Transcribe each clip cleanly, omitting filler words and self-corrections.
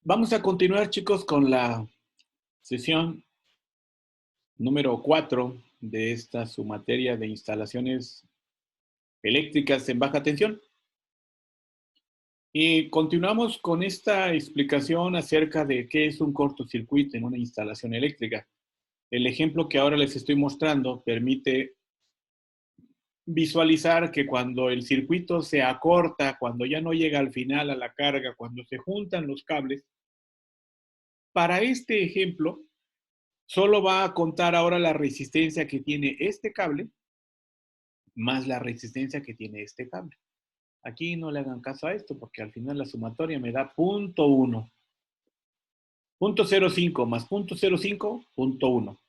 Vamos a continuar, chicos, con la sesión número 4 de esta su materia de instalaciones eléctricas en baja tensión. Y continuamos con esta explicación acerca de qué es un cortocircuito en una instalación eléctrica. El ejemplo que ahora les estoy mostrando permite visualizar que cuando el circuito se acorta, cuando ya no llega al final a la carga, cuando se juntan los cables, para este ejemplo, solo va a contar ahora la resistencia que tiene este cable más la resistencia que tiene este cable. Aquí no le hagan caso a esto porque al final la sumatoria me da 0.1. 0.05 más 0.05, 0.1.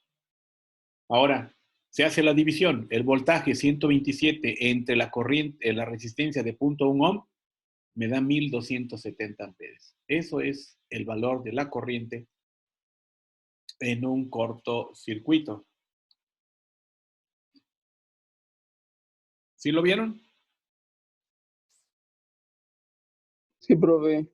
Ahora, se hace la división. El voltaje 127 entre la corriente, la resistencia de 0.1 ohm, me da 1270 amperes. Eso es el valor de la corriente en un cortocircuito. ¿Sí lo vieron? Sí, profe.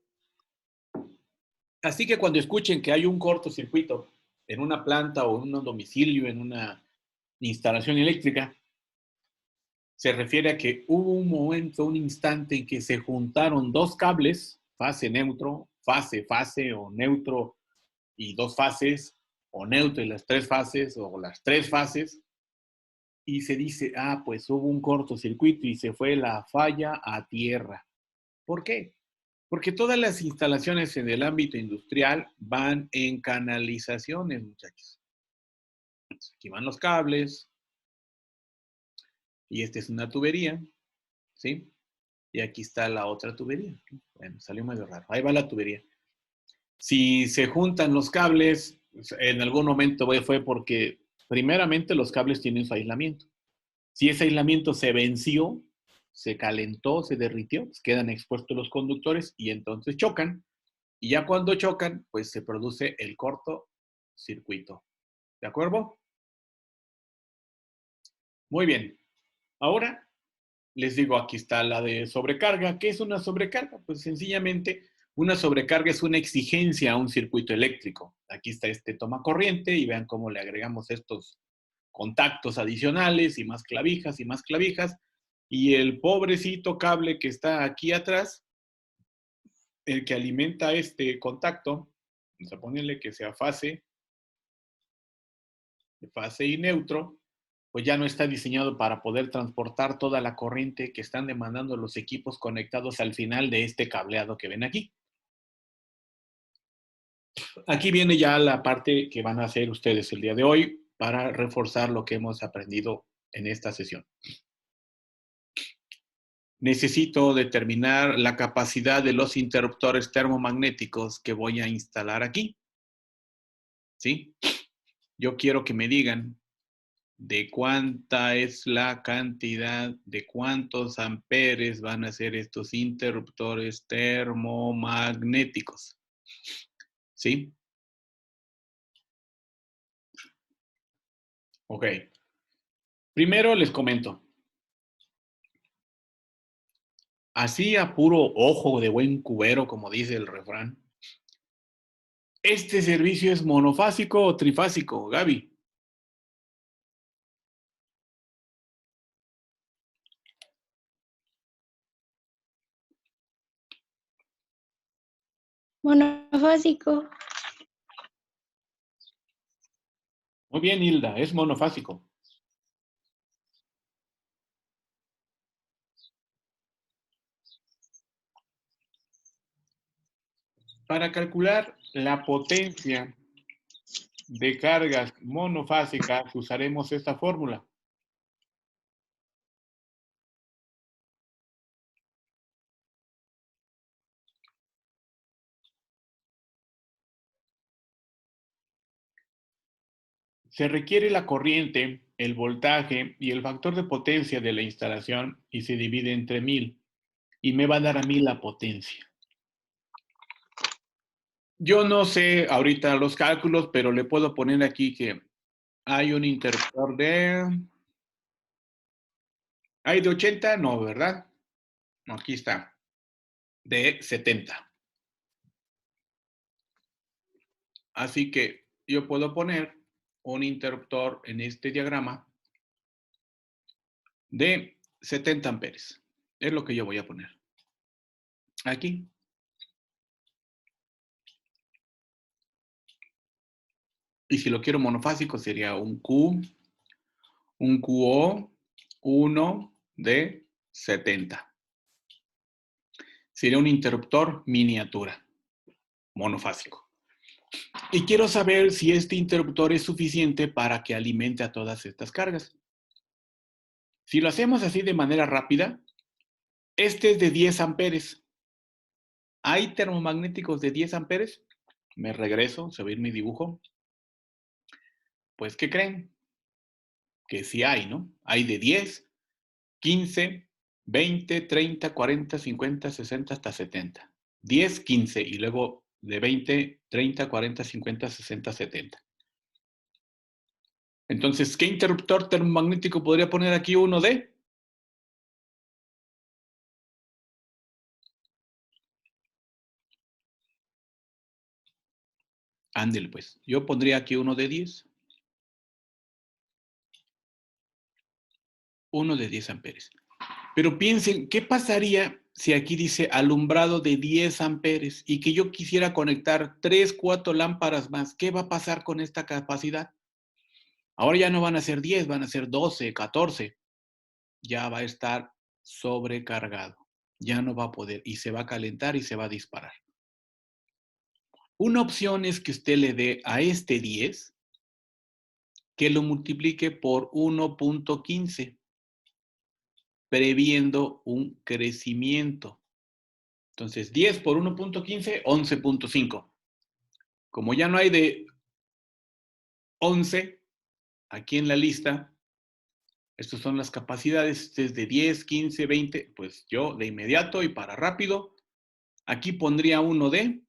Así que cuando escuchen que hay un cortocircuito en una planta o en un domicilio, en una instalación eléctrica, se refiere a que hubo un momento, un instante en que se juntaron dos cables, fase neutro, fase o neutro y dos fases, o neutro y las tres fases, o las tres fases, y se dice, pues hubo un cortocircuito y se fue la falla a tierra. ¿Por qué? Porque todas las instalaciones en el ámbito industrial van en canalizaciones, muchachos. Aquí van los cables y esta es una tubería, ¿sí? Y aquí está la otra tubería. Bueno, salió medio raro. Ahí va la tubería. Si se juntan los cables, en algún momento fue porque primeramente los cables tienen su aislamiento. Si ese aislamiento se venció, se calentó, se derritió, pues quedan expuestos los conductores y entonces chocan. Y ya cuando chocan, pues se produce el cortocircuito. ¿De acuerdo? Muy bien. Ahora les digo, aquí está la de sobrecarga. ¿Qué es una sobrecarga? Pues sencillamente una sobrecarga es una exigencia a un circuito eléctrico. Aquí está este toma corriente y vean cómo le agregamos estos contactos adicionales y más clavijas y más clavijas. Y el pobrecito cable que está aquí atrás, el que alimenta este contacto, vamos a ponerle que sea fase y neutro, pues ya no está diseñado para poder transportar toda la corriente que están demandando los equipos conectados al final de este cableado que ven aquí. Aquí viene ya la parte que van a hacer ustedes el día de hoy para reforzar lo que hemos aprendido en esta sesión. Necesito determinar la capacidad de los interruptores termomagnéticos que voy a instalar aquí. ¿Sí? Yo quiero que me digan de cuánta es la cantidad, de cuántos amperes van a ser estos interruptores termomagnéticos. ¿Sí? Ok. Primero les comento. Así a puro ojo de buen cubero, como dice el refrán. ¿Este servicio es monofásico o trifásico, Gaby? Monofásico. Muy bien, Hilda, es monofásico. Para calcular la potencia de cargas monofásicas usaremos esta fórmula. Se requiere la corriente, el voltaje y el factor de potencia de la instalación y se divide entre 1000 y me va a dar a mí la potencia. Yo no sé ahorita los cálculos, pero le puedo poner aquí que hay un interruptor de... ¿Hay de 80? No, ¿verdad? No, aquí está. De 70. Así que yo puedo poner un interruptor en este diagrama de 70 amperes. Es lo que yo voy a poner. Aquí. Y si lo quiero monofásico sería un QO, 1 de 70. Sería un interruptor miniatura, monofásico. Y quiero saber si este interruptor es suficiente para que alimente a todas estas cargas. Si lo hacemos así de manera rápida, este es de 10 amperes. ¿Hay termomagnéticos de 10 amperes? Me regreso, se va a ir mi dibujo. Pues, ¿qué creen? Que sí hay, ¿no? Hay de 10, 15, 20, 30, 40, 50, 60 hasta 70. 10, 15 y luego de 20, 30, 40, 50, 60, 70. Entonces, ¿qué interruptor termomagnético podría poner aquí uno de? Ándele, pues. Yo pondría aquí uno de 10. Uno de 10 amperes. Pero piensen, ¿qué pasaría si aquí dice alumbrado de 10 amperes y que yo quisiera conectar 3, 4 lámparas más? ¿Qué va a pasar con esta capacidad? Ahora ya no van a ser 10, van a ser 12, 14. Ya va a estar sobrecargado. Ya no va a poder y se va a calentar y se va a disparar. Una opción es que usted le dé a este 10 que lo multiplique por 1.15, previendo un crecimiento. Entonces, 10 por 1.15, 11.5. Como ya no hay de 11 aquí en la lista, estas son las capacidades desde 10, 15, 20, pues yo de inmediato y para rápido, aquí pondría uno de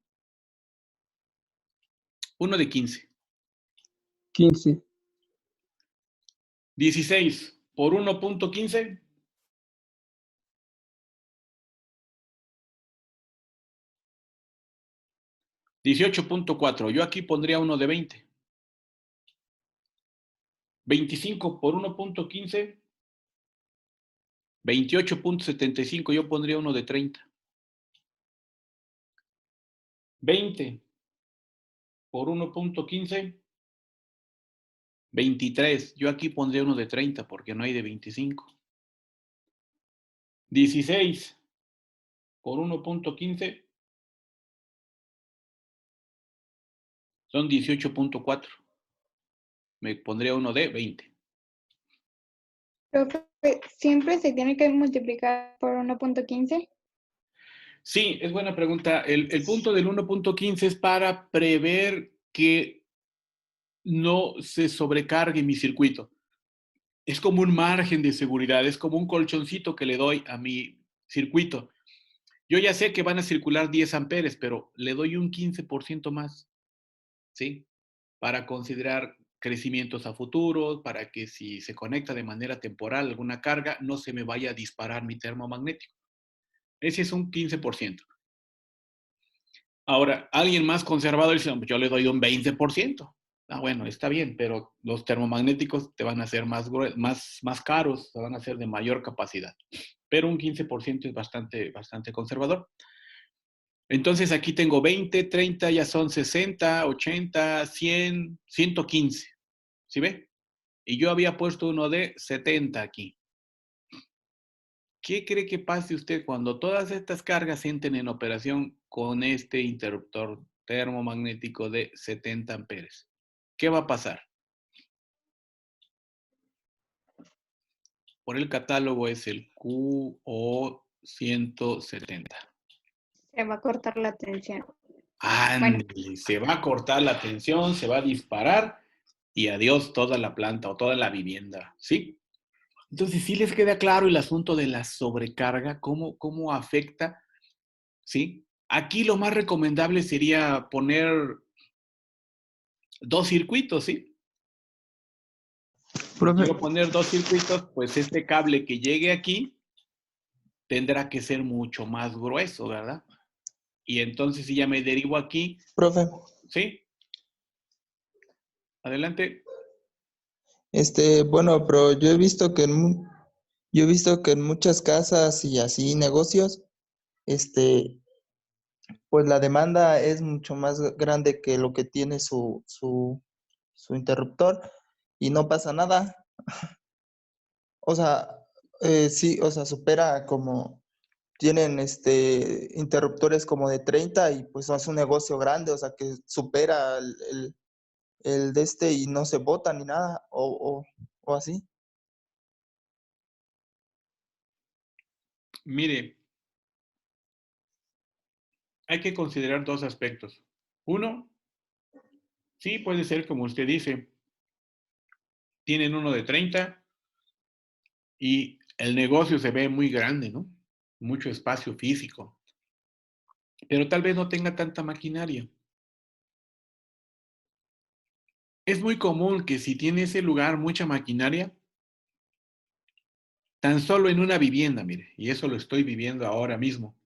15. 15. 16 por 1.15. 18.4. Yo aquí pondría uno de 20. 25 por 1.15. 28.75. Yo pondría uno de 30. 20 por 1.15. 23. Yo aquí pondría uno de 30 porque no hay de 25. 16 por 1.15 son 18.4. Me pondría uno de 20. Profe, ¿siempre se tiene que multiplicar por 1.15? Sí, es buena pregunta. El punto del 1.15 es para prever que no se sobrecargue mi circuito. Es como un margen de seguridad, es como un colchoncito que le doy a mi circuito. Yo ya sé que van a circular 10 amperes, pero le doy un 15% más, ¿sí? Para considerar crecimientos a futuro, para que si se conecta de manera temporal alguna carga, no se me vaya a disparar mi termomagnético. Ese es un 15%. Ahora, alguien más conservador dice, yo le doy un 20%. Ah, bueno, está bien, pero los termomagnéticos te van a ser más caros, te van a ser de mayor capacidad. Pero un 15% es bastante conservador. Entonces aquí tengo 20, 30, ya son 60, 80, 100, 115. ¿Sí ve? Y yo había puesto uno de 70 aquí. ¿Qué cree que pase usted cuando todas estas cargas entren en operación con este interruptor termomagnético de 70 amperes? ¿Qué va a pasar? Por el catálogo es el QO170. Se va a cortar la tensión. Bueno, Ándale, se va a cortar la tensión, se va a disparar y adiós toda la planta o toda la vivienda, ¿sí? Entonces, sí les queda claro el asunto de la sobrecarga, cómo afecta, ¿sí? Aquí lo más recomendable sería poner 2 circuitos, ¿sí? Si Profe, quiero poner 2 circuitos, pues este cable que llegue aquí tendrá que ser mucho más grueso, ¿verdad? Y entonces si ya me derivo aquí, profe, ¿sí? Adelante. Bueno, pero yo he visto que en muchas casas y así negocios, pues la demanda es mucho más grande que lo que tiene su interruptor y no pasa nada. O sea, sí, o sea, supera como tienen interruptores como de 30 y pues es un negocio grande, o sea, que supera el de y no se bota ni nada, o así. Mire, hay que considerar dos aspectos. Uno, sí puede ser como usted dice, tienen uno de 30 y el negocio se ve muy grande, ¿no? Mucho espacio físico, pero tal vez no tenga tanta maquinaria. Es muy común que si tiene ese lugar mucha maquinaria, tan solo en una vivienda, mire, y eso lo estoy viviendo ahora mismo.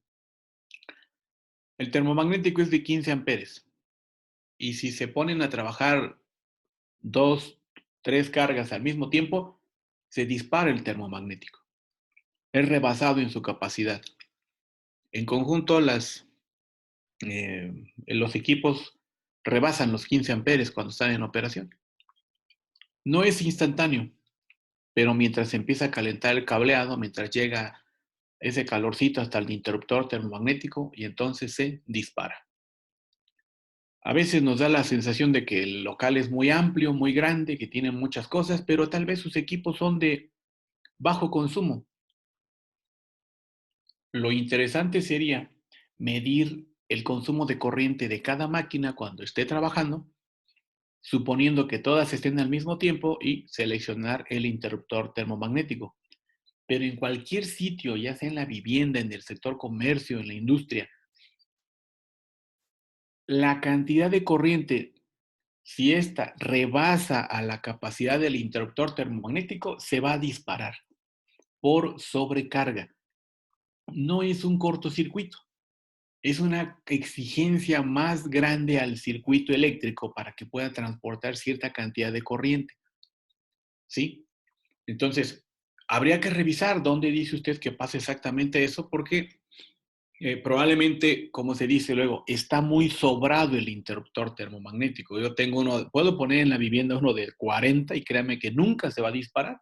El termomagnético es de 15 amperes y si se ponen a trabajar 2, 3 cargas al mismo tiempo, se dispara el termomagnético. Es rebasado en su capacidad. En conjunto, los equipos rebasan los 15 amperes cuando están en operación. No es instantáneo, pero mientras se empieza a calentar el cableado, mientras llega ese calorcito hasta el interruptor termomagnético y entonces se dispara. A veces nos da la sensación de que el local es muy amplio, muy grande, que tiene muchas cosas, pero tal vez sus equipos son de bajo consumo. Lo interesante sería medir el consumo de corriente de cada máquina cuando esté trabajando, suponiendo que todas estén al mismo tiempo y seleccionar el interruptor termomagnético. Pero en cualquier sitio, ya sea en la vivienda, en el sector comercio, en la industria, la cantidad de corriente, si ésta rebasa a la capacidad del interruptor termomagnético, se va a disparar por sobrecarga. No es un cortocircuito, es una exigencia más grande al circuito eléctrico para que pueda transportar cierta cantidad de corriente. ¿Sí? Entonces, habría que revisar dónde dice usted que pasa exactamente eso, porque probablemente, como se dice luego, está muy sobrado el interruptor termomagnético. Yo tengo uno, puedo poner en la vivienda uno de 40 y créame que nunca se va a disparar.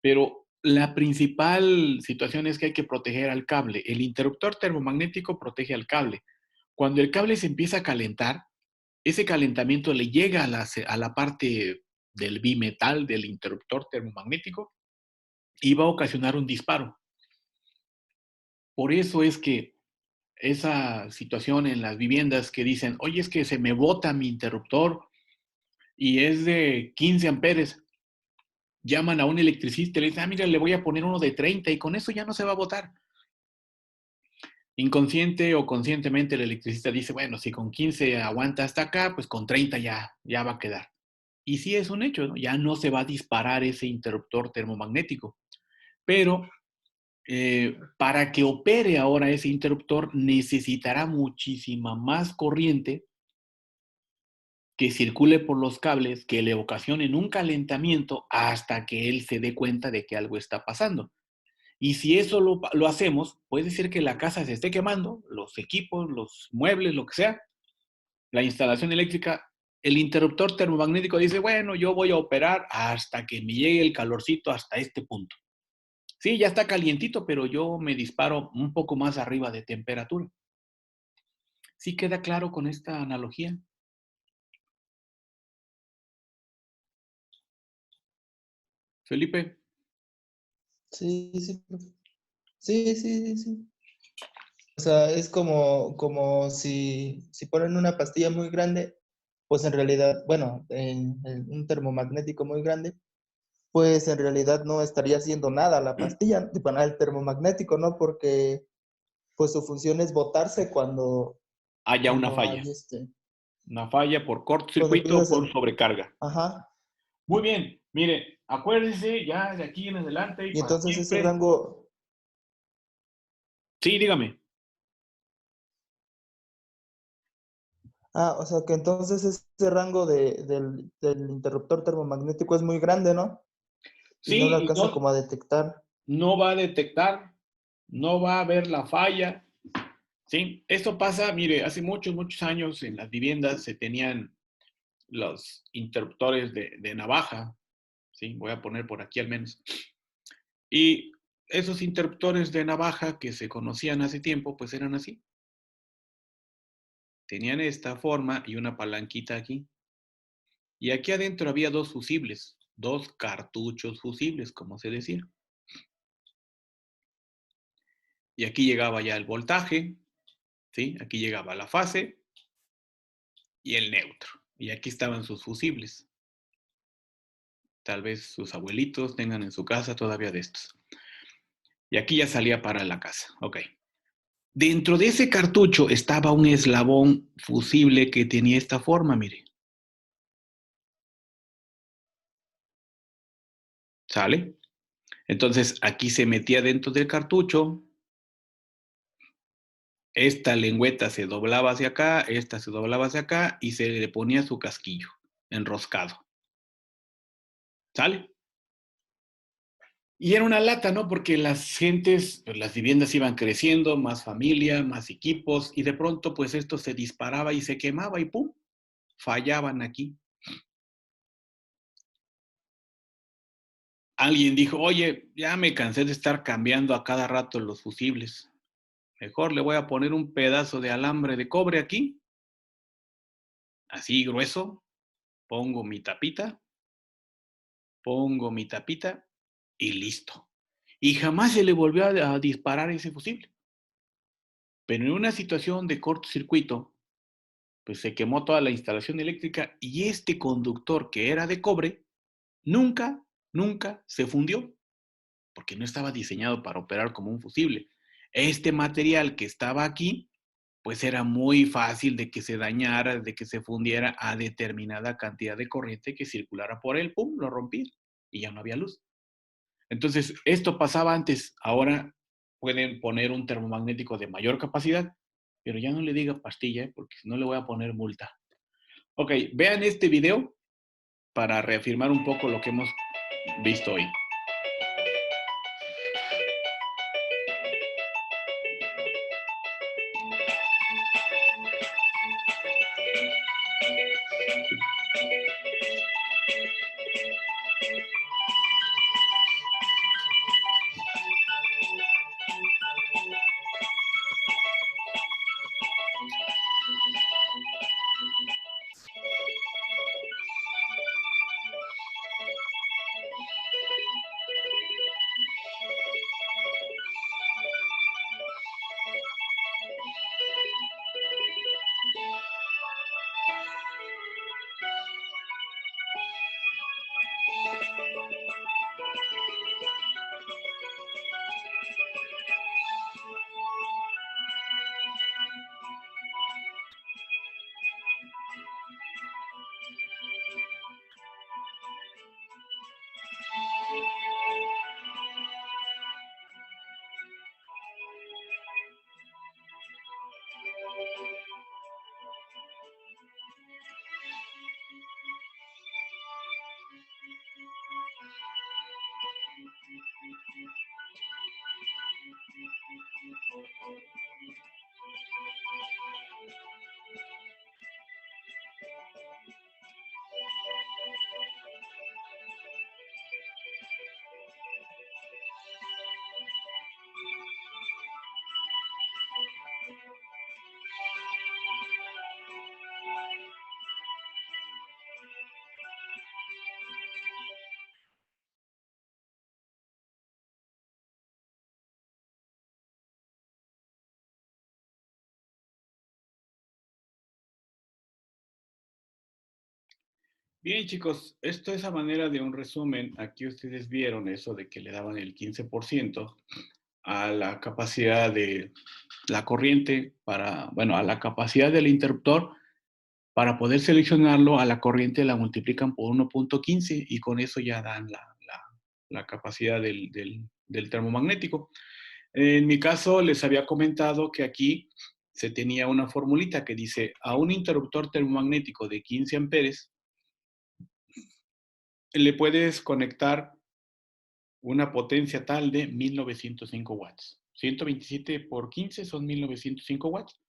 Pero la principal situación es que hay que proteger al cable. El interruptor termomagnético protege al cable. Cuando el cable se empieza a calentar, ese calentamiento le llega a la parte del bimetal del interruptor termomagnético y va a ocasionar un disparo. Por eso es que esa situación en las viviendas que dicen, oye, es que se me bota mi interruptor y es de 15 amperes, llaman a un electricista y le dicen, mira, le voy a poner uno de 30 y con eso ya no se va a botar. Inconsciente o conscientemente el electricista dice, bueno, si con 15 aguanta hasta acá, pues con 30 ya va a quedar. Y sí es un hecho, ¿no? Ya no se va a disparar ese interruptor termomagnético. Pero para que opere ahora ese interruptor necesitará muchísima más corriente que circule por los cables, que le ocasionen un calentamiento hasta que él se dé cuenta de que algo está pasando. Y si eso lo hacemos, puede ser que la casa se esté quemando, los equipos, los muebles, lo que sea, la instalación eléctrica, el interruptor termomagnético dice, bueno, yo voy a operar hasta que me llegue el calorcito hasta este punto. Sí, ya está calientito, pero yo me disparo un poco más arriba de temperatura. ¿Sí queda claro con esta analogía? Felipe. Sí, sí, profe. Sí, sí, sí, sí. O sea, es como si ponen una pastilla muy grande, pues en realidad, bueno, un termomagnético muy grande, pues en realidad no estaría haciendo nada la pastilla, bueno, el termomagnético, ¿no? Porque pues su función es botarse Haya una cuando falla. hay Una falla por cuando cortocircuito o empiezas por sobrecarga. ajá, Muy bien, mire, acuérdese ya de aquí en adelante y y para entonces ese siempre. rango, Sí, dígame. Ah, o sea que entonces ese rango del interruptor termomagnético es muy grande, ¿no? Y no lo Sí, y alcanza como a detectar. no va a detectar, no va a ver la falla. Sí, esto pasa, mire, hace muchos, muchos años en las viviendas se tenían los interruptores de navaja, ¿sí? Voy a poner por aquí al menos. Y esos interruptores de navaja que se conocían hace tiempo, pues eran así. Tenían esta forma y una palanquita aquí. Y aquí adentro había dos fusibles, dos cartuchos fusibles, como se decía. Y aquí llegaba ya el voltaje, ¿sí? Aquí llegaba la fase y el neutro. Y aquí estaban sus fusibles. Tal vez sus abuelitos tengan en su casa todavía de estos. Y aquí ya salía para la casa. Ok. Dentro de ese cartucho estaba un eslabón fusible que tenía esta forma, mire. ¿Sale? Entonces aquí se metía dentro del cartucho. Esta lengüeta se doblaba hacia acá, esta se doblaba hacia acá y se le ponía su casquillo enroscado. ¿Sale? Y era una lata, ¿no? Porque las gentes, pues las viviendas iban creciendo, más familia, más equipos, y de pronto, pues esto se disparaba y se quemaba y ¡pum! Fallaban aquí. Alguien dijo, oye, ya me cansé de estar cambiando a cada rato los fusibles. Mejor le voy a poner un pedazo de alambre de cobre aquí, así grueso, pongo mi tapita y listo. Y jamás se le volvió a disparar ese fusible. Pero en una situación de cortocircuito, pues se quemó toda la instalación eléctrica y este conductor que era de cobre nunca, nunca se fundió porque no estaba diseñado para operar como un fusible. Este material que estaba aquí, pues era muy fácil de que se dañara, de que se fundiera a determinada cantidad de corriente que circulara por él, pum, lo rompía y ya no había luz. Entonces, esto pasaba antes, ahora pueden poner un termomagnético de mayor capacidad, pero ya no le diga pastilla, porque si no le voy a poner multa. Ok, vean este video para reafirmar un poco lo que hemos visto hoy. Bien, chicos, esto es a manera de un resumen. Aquí ustedes vieron eso de que le daban el 15% a la capacidad de la corriente para, bueno, a la capacidad del interruptor para poder seleccionarlo, a la corriente la multiplican por 1.15 y con eso ya dan la capacidad del termomagnético. En mi caso, les había comentado que aquí se tenía una formulita que dice, a un interruptor termomagnético de 15 amperes, le puedes conectar una potencia tal de 1905 watts. 127 por 15 son 1905 watts.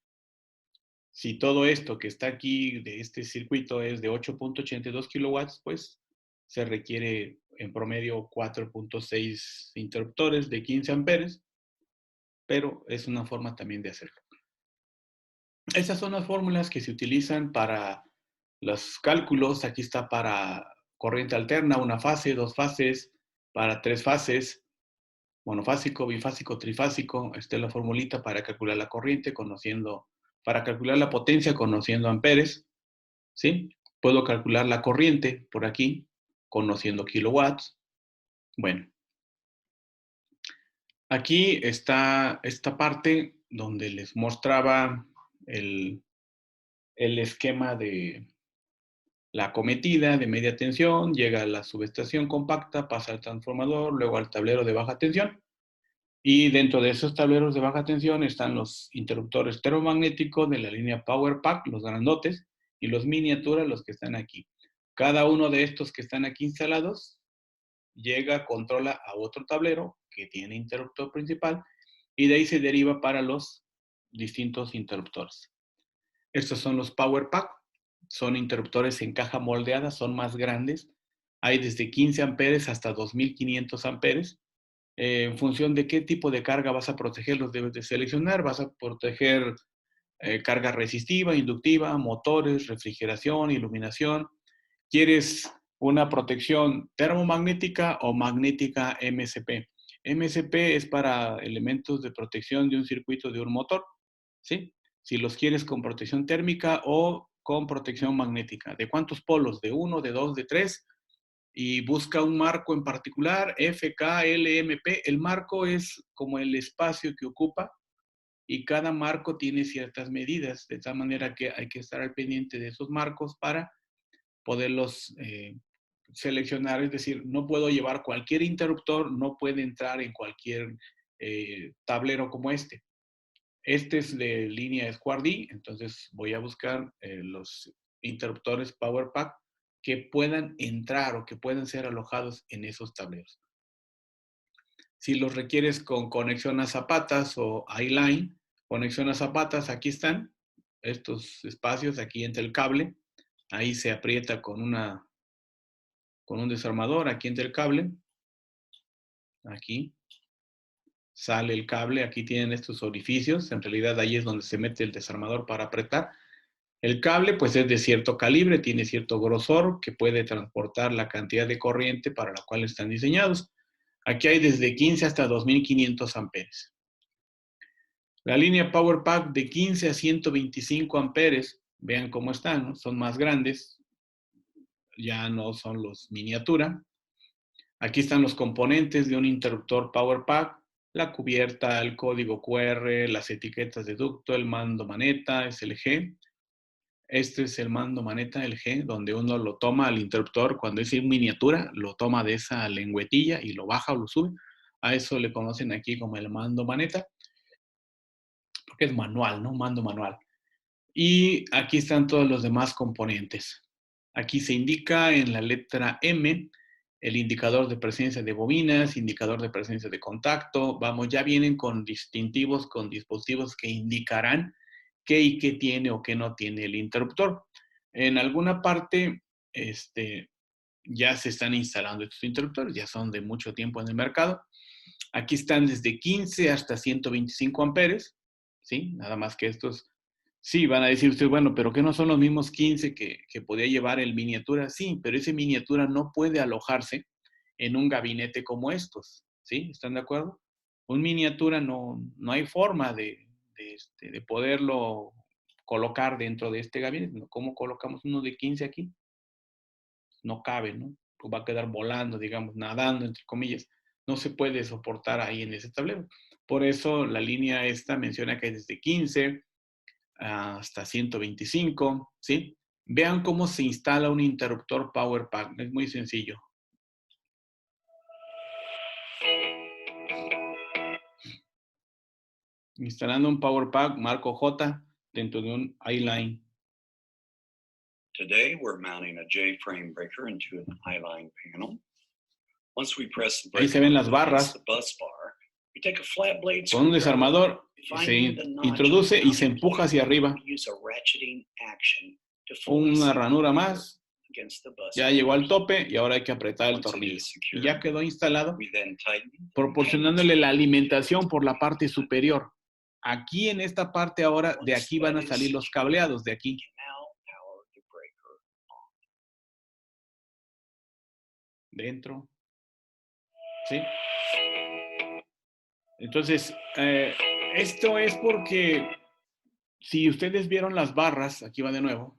Si todo esto que está aquí de este circuito es de 8.82 kilowatts, pues se requiere en promedio 4.6 interruptores de 15 amperes, pero es una forma también de hacerlo. Estas son las fórmulas que se utilizan para los cálculos. Aquí está para corriente alterna, una fase, dos fases, para tres fases, monofásico, bifásico, trifásico. Esta es la formulita para calcular la corriente, para calcular la potencia conociendo amperes, ¿sí? Puedo calcular la corriente por aquí, conociendo kilowatts. Bueno, aquí está esta parte donde les mostraba el esquema de la acometida de media tensión, llega a la subestación compacta, pasa al transformador, luego al tablero de baja tensión. Y dentro de esos tableros de baja tensión están los interruptores termomagnéticos de la línea Power Pack, los grandotes, y los miniaturas, los que están aquí. Cada uno de estos que están aquí instalados llega, controla a otro tablero que tiene interruptor principal y de ahí se deriva para los distintos interruptores. Estos son los Power Pack, son interruptores en caja moldeada, son más grandes. Hay desde 15 amperes hasta 2500 amperes. En función de qué tipo de carga vas a proteger, los debes de seleccionar. Vas a proteger carga resistiva, inductiva, motores, refrigeración, iluminación. ¿Quieres una protección termomagnética o magnética MSP? MSP es para elementos de protección de un circuito de un motor, ¿sí? Si los quieres con protección térmica o con protección magnética. ¿De cuántos polos? ¿De 1, de 2, de 3? Y busca un marco en particular, FKLMP. El marco es como el espacio que ocupa y cada marco tiene ciertas medidas, de tal manera que hay que estar al pendiente de esos marcos para poderlos seleccionar. Es decir, no puedo llevar cualquier interruptor, no puede entrar en cualquier tablero como este. Este es de línea Square-D, entonces voy a buscar los interruptores Power Pack que puedan entrar o que puedan ser alojados en esos tableros. Si los requieres con conexión a zapatas o I-line, conexión a zapatas, aquí están estos espacios, aquí entra el cable, ahí se aprieta con un desarmador, aquí entra el cable, aquí sale el cable, aquí tienen estos orificios, en realidad ahí es donde se mete el desarmador para apretar. El cable pues es de cierto calibre, tiene cierto grosor que puede transportar la cantidad de corriente para la cual están diseñados. Aquí hay desde 15 hasta 2500 amperes. La línea Power Pack de 15 a 125 amperes, vean cómo están, ¿no? Son más grandes, ya no son los miniatura. Aquí están los componentes de un interruptor Power Pack, la cubierta, el código QR, las etiquetas de ducto, el mando maneta, es el G. Este es el mando maneta, el G, donde uno lo toma al interruptor, cuando es en miniatura, lo toma de esa lengüetilla y lo baja o lo sube. A eso le conocen aquí como el mando maneta, porque es manual, ¿no? Mando manual. Y aquí están todos los demás componentes. Aquí se indica en la letra M el indicador de presencia de bobinas, indicador de presencia de contacto. Vamos, ya vienen con distintivos, con dispositivos que indicarán qué y qué tiene o qué no tiene el interruptor. En alguna parte ya se están instalando estos interruptores, ya son de mucho tiempo en el mercado. Aquí están desde 15 hasta 125 amperes, ¿sí? Nada más que estos, sí, van a decir ustedes, bueno, pero ¿qué no son los mismos 15 que podía llevar el miniatura? Sí, pero ese miniatura no puede alojarse en un gabinete como estos, ¿sí? ¿Están de acuerdo? Un miniatura no hay forma de poderlo colocar dentro de este gabinete. ¿Cómo colocamos uno de 15 aquí? No cabe, ¿no? Pues va a quedar volando, digamos, nadando, entre comillas. No se puede soportar ahí en ese tablero. Por eso la línea esta menciona que hay desde 15 hasta 125, ¿sí? Vean cómo se instala un interruptor Power Pack. Es muy sencillo. Instalando un Power Pack marco J dentro de un I-Line. Today, we're mounting a J-frame breaker into an I-line panel. Once we press the Ahí se breaker ven las against barras. the bus bar, we take a flat blade Con un screwdriver, desarmador se finding the notch introduce on the y se mounting empuja plate, hacia arriba. we use a ratcheting action to fully Una seal the ranura breaker más. against the bus Ya bar. llegó al tope y ahora hay que apretar el Once it tornillo. is Y secure, ya quedó instalado, we then tighten the proporcionándole la retaining alimentación por la parte superior. Aquí en esta parte ahora, de aquí van a salir los cableados, de aquí. screw. Now power the breaker on. Dentro. ¿Sí? Entonces, esto es porque si ustedes vieron las barras, aquí va de nuevo,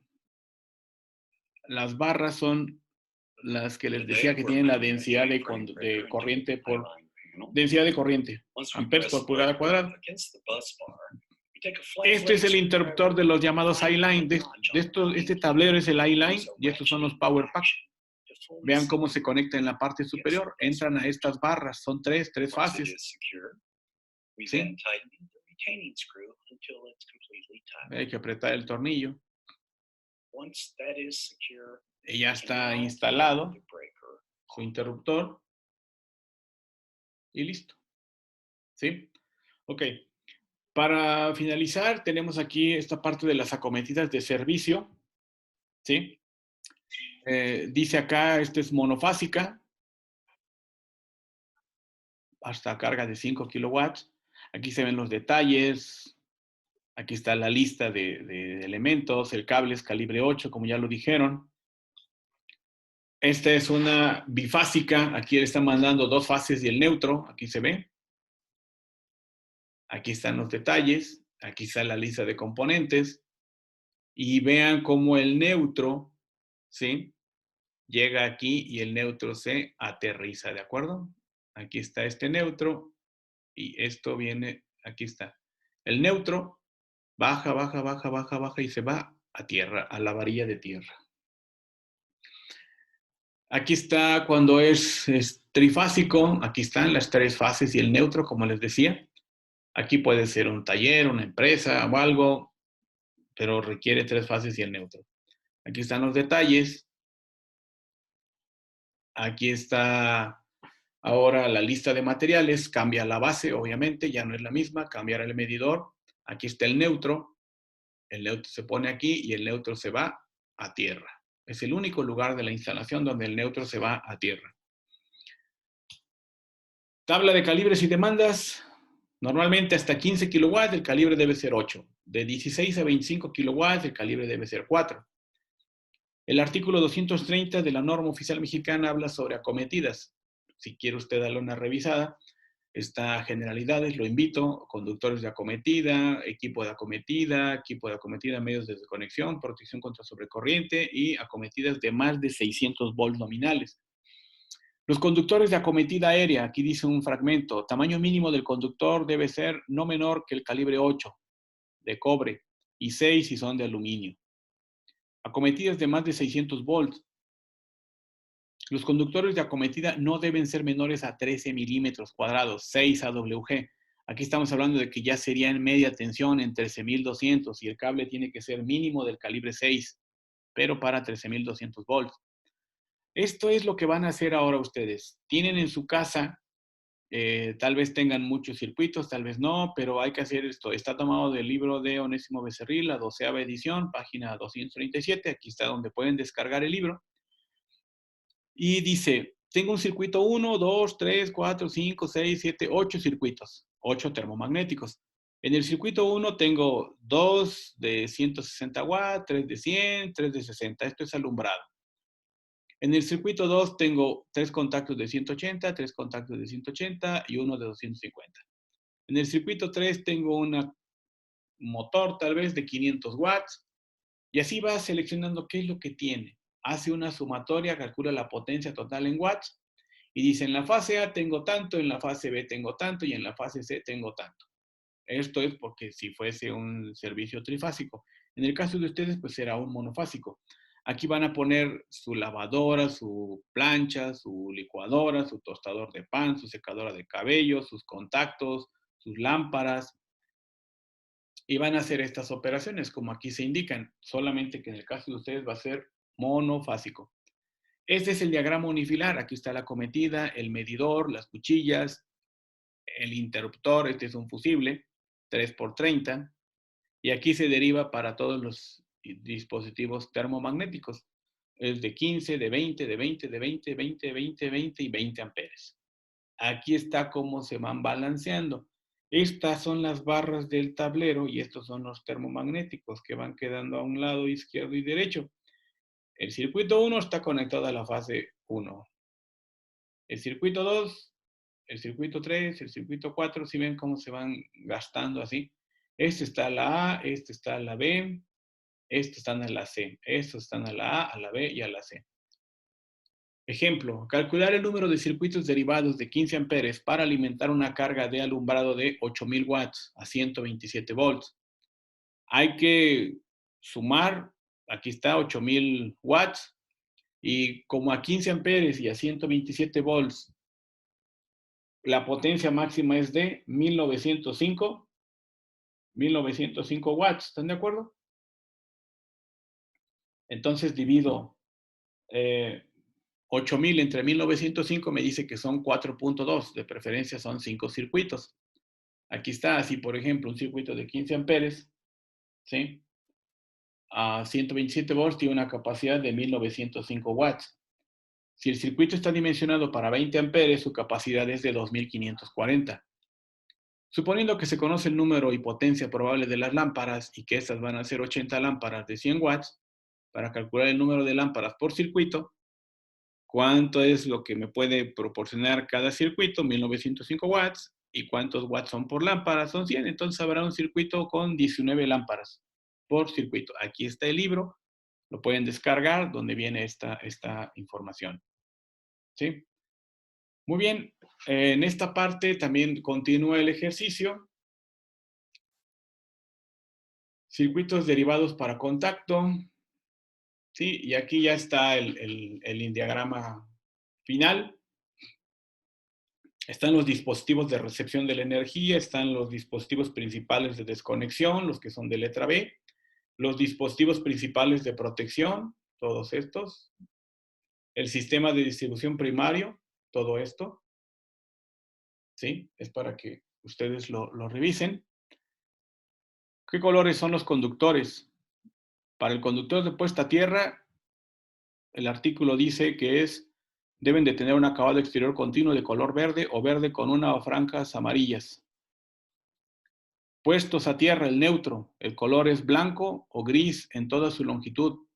las barras son las que les decía que tienen la densidad de corriente por densidad de corriente, amperes por pulgada cuadrada. Este es el interruptor de los llamados I-Line. Este tablero es el I-Line y estos son los Power Pack. Vean cómo se conecta en la parte superior. Entran a estas barras. Son tres fases. ¿Sí? Hay que apretar el tornillo. Y ya está instalado su interruptor. Y listo. ¿Sí? Ok. Para finalizar, tenemos aquí esta parte de las acometidas de servicio. ¿Sí? Dice acá, esta es monofásica. Hasta carga de 5 kilowatts. Aquí se ven los detalles. Aquí está la lista de elementos. El cable es calibre 8, como ya lo dijeron. Esta es una bifásica. Aquí le están mandando 2 fases y el neutro. Aquí se ve. Aquí están los detalles. Aquí está la lista de componentes. Y vean cómo el neutro, ¿sí? Llega aquí y el neutro se aterriza, ¿de acuerdo? Aquí está este neutro y esto viene, aquí está. El neutro baja, baja, baja, baja, baja y se va a tierra, a la varilla de tierra. Aquí está cuando es trifásico, aquí están las 3 fases y el neutro, como les decía. Aquí puede ser un taller, una empresa o algo, pero requiere 3 fases y el neutro. Aquí están los detalles. Aquí está ahora la lista de materiales. Cambia la base, obviamente, ya no es la misma. Cambiar el medidor. Aquí está el neutro. El neutro se pone aquí y el neutro se va a tierra. Es el único lugar de la instalación donde el neutro se va a tierra. Tabla de calibres y demandas. Normalmente hasta 15 kilowatts el calibre debe ser 8. De 16 a 25 kilowatts el calibre debe ser 4. El artículo 230 de la norma oficial mexicana habla sobre acometidas. Si quiere usted darle una revisada, está generalidades, lo invito, conductores de acometida, equipo de acometida, medios de desconexión, protección contra sobrecorriente y acometidas de más de 600 volts nominales. Los conductores de acometida aérea, aquí dice un fragmento, tamaño mínimo del conductor debe ser no menor que el calibre 8 de cobre y 6 si son de aluminio. Acometidas de más de 600 volts. Los conductores de acometida no deben ser menores a 13 milímetros cuadrados, 6 AWG. Aquí estamos hablando de que ya sería en media tensión en 13.200 y el cable tiene que ser mínimo del calibre 6, pero para 13.200 volts. Esto es lo que van a hacer ahora ustedes. Tienen en su casa, tal vez tengan muchos circuitos, tal vez no, pero hay que hacer esto. Está tomado del libro de Onésimo Becerril, la 12ª edición, página 237. Aquí está donde pueden descargar el libro. Y dice, tengo un circuito 1, 2, 3, 4, 5, 6, 7, 8 circuitos, 8 termomagnéticos. En el circuito 1 tengo 2 de 160 watts, 3 de 100, 3 de 60. Esto es alumbrado. En el circuito 2 tengo 3 contactos de 180, 3 contactos de 180 y uno de 250. En el circuito 3 tengo un motor tal vez de 500 watts y así va seleccionando qué es lo que tiene. Hace una sumatoria, calcula la potencia total en watts y dice en la fase A tengo tanto, en la fase B tengo tanto y en la fase C tengo tanto. Esto es porque si fuese un servicio trifásico. En el caso de ustedes, pues será un monofásico. Aquí van a poner su lavadora, su plancha, su licuadora, su tostador de pan, su secadora de cabello, sus contactos, sus lámparas, y van a hacer estas operaciones, como aquí se indican, solamente que en el caso de ustedes va a ser monofásico. Este es el diagrama unifilar. Aquí está la cometida, el medidor, las cuchillas, el interruptor. Este es un fusible, 3x30. Y aquí se deriva para todos los dispositivos termomagnéticos. Es de 15, de 20, de 20, de 20, 20, 20, 20 y 20 amperes. Aquí está cómo se van balanceando. Estas son las barras del tablero y estos son los termomagnéticos que van quedando a un lado izquierdo y derecho. El circuito 1 está conectado a la fase 1. El circuito 2, el circuito 3, el circuito 4, si ven cómo se van gastando así. Este está en la A, este está en la B, estos están en la C, estos están a la A, a la B y a la C. Ejemplo, calcular el número de circuitos derivados de 15 amperes para alimentar una carga de alumbrado de 8000 watts a 127 volts. Hay que sumar, aquí está 8000 watts, y como a 15 amperes y a 127 volts, la potencia máxima es de 1905 watts, ¿están de acuerdo? Entonces divido 8000 entre 1905, me dice que son 4.2, de preferencia son 5 circuitos. Aquí está, así por ejemplo, un circuito de 15 amperes, ¿sí? A 127 volts tiene una capacidad de 1905 watts. Si el circuito está dimensionado para 20 amperes, su capacidad es de 2540. Suponiendo que se conoce el número y potencia probable de las lámparas y que estas van a ser 80 lámparas de 100 watts, para calcular el número de lámparas por circuito, ¿cuánto es lo que me puede proporcionar cada circuito? 1905 watts. ¿Y cuántos watts son por lámpara? Son 100. Entonces habrá un circuito con 19 lámparas por circuito. Aquí está el libro. Lo pueden descargar donde viene esta información. ¿Sí? Muy bien. En esta parte también continúa el ejercicio. Circuitos derivados para contacto. Sí, y aquí ya está el diagrama final. Están los dispositivos de recepción de la energía, están los dispositivos principales de desconexión, los que son de letra B, los dispositivos principales de protección, todos estos, el sistema de distribución primario, todo esto, ¿sí? Es para que ustedes lo revisen. ¿Qué colores son los conductores? Para el conductor de puesta a tierra, el artículo dice que deben de tener un acabado exterior continuo de color verde o verde con una o franjas amarillas. Puestos a tierra, el neutro, el color es blanco o gris en toda su longitud,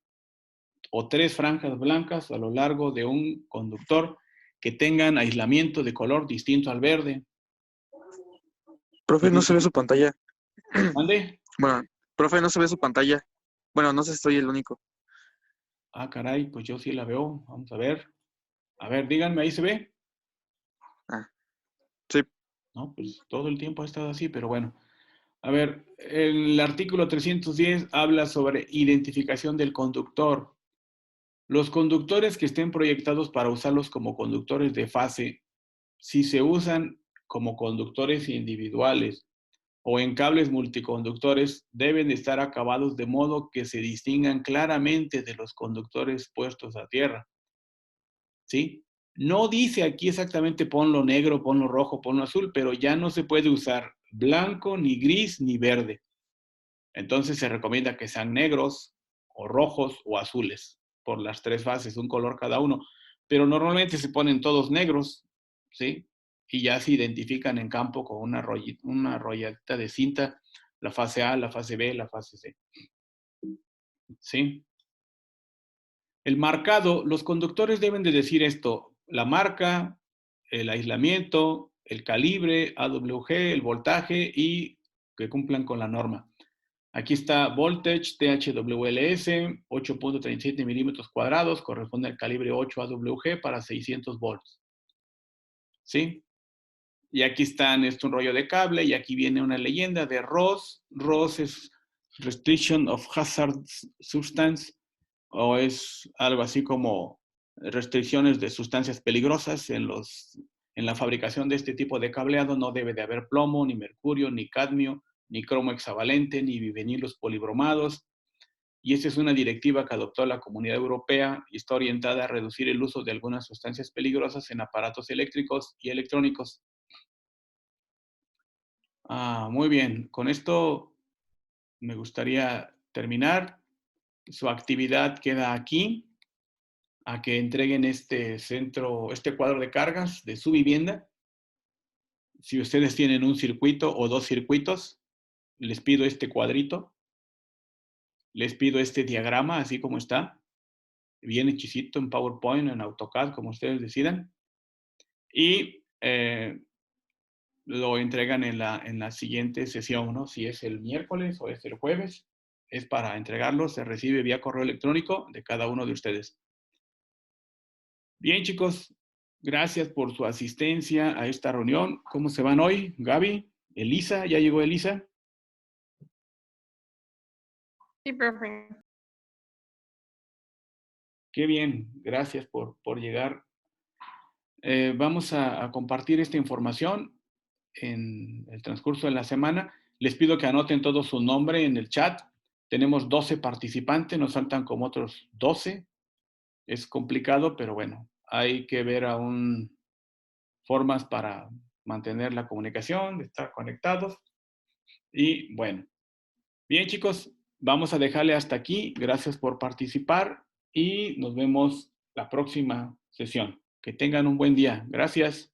o 3 franjas blancas a lo largo de un conductor que tengan aislamiento de color distinto al verde. Profe, no se ve su pantalla. ¿Mande? Bueno, profe, no se ve su pantalla. Bueno, no sé si soy el único. Ah, caray, pues yo sí la veo. Vamos a ver. A ver, díganme, ¿ahí se ve? Sí. No, pues todo el tiempo ha estado así, pero bueno. A ver, el artículo 310 habla sobre identificación del conductor. Los conductores que estén proyectados para usarlos como conductores de fase, si se usan como conductores individuales o en cables multiconductores, deben estar acabados de modo que se distingan claramente de los conductores puestos a tierra. ¿Sí? No dice aquí exactamente ponlo negro, ponlo rojo, ponlo azul, pero ya no se puede usar blanco, ni gris, ni verde. Entonces se recomienda que sean negros, o rojos, o azules, por las 3 fases, un color cada uno. Pero normalmente se ponen todos negros, ¿sí? Y ya se identifican en campo con una rolladita de cinta, la fase A, la fase B, la fase C. ¿Sí? El marcado, los conductores deben de decir esto, la marca, el aislamiento, el calibre, AWG, el voltaje y que cumplan con la norma. Aquí está voltage, THWLS, 8.37 milímetros cuadrados, corresponde al calibre 8 AWG para 600 volts. ¿Sí? Y aquí están, esto un rollo de cable, y aquí viene una leyenda de ROS. ROS es Restriction of Hazard Substance, o es algo así como restricciones de sustancias peligrosas en la fabricación de este tipo de cableado. No debe de haber plomo, ni mercurio, ni cadmio, ni cromo hexavalente, ni bivenilos polibromados. Y esta es una directiva que adoptó la Comunidad Europea y está orientada a reducir el uso de algunas sustancias peligrosas en aparatos eléctricos y electrónicos. Muy bien, con esto me gustaría terminar. Su actividad queda aquí, a que entreguen este cuadro de cargas de su vivienda. Si ustedes tienen un circuito o dos circuitos, les pido este cuadrito. Les pido este diagrama, así como está. Bien hechicito en PowerPoint, en AutoCAD, como ustedes decidan. Y lo entregan en la siguiente sesión, ¿no? Si es el miércoles o es el jueves, es para entregarlo. Se recibe vía correo electrónico de cada uno de ustedes. Bien, chicos, gracias por su asistencia a esta reunión. ¿Cómo se van hoy? Gaby, Elisa, ¿ya llegó Elisa? Sí, profe. Qué bien, gracias por llegar. Vamos a compartir esta información en el transcurso de la semana. Les pido que anoten todo su nombre en el chat. Tenemos 12 participantes, nos faltan como otros 12. Es complicado, pero bueno, hay que ver aún formas para mantener la comunicación, de estar conectados. Y bueno, bien, chicos, vamos a dejarle hasta aquí. Gracias por participar y nos vemos la próxima sesión. Que tengan un buen día. Gracias.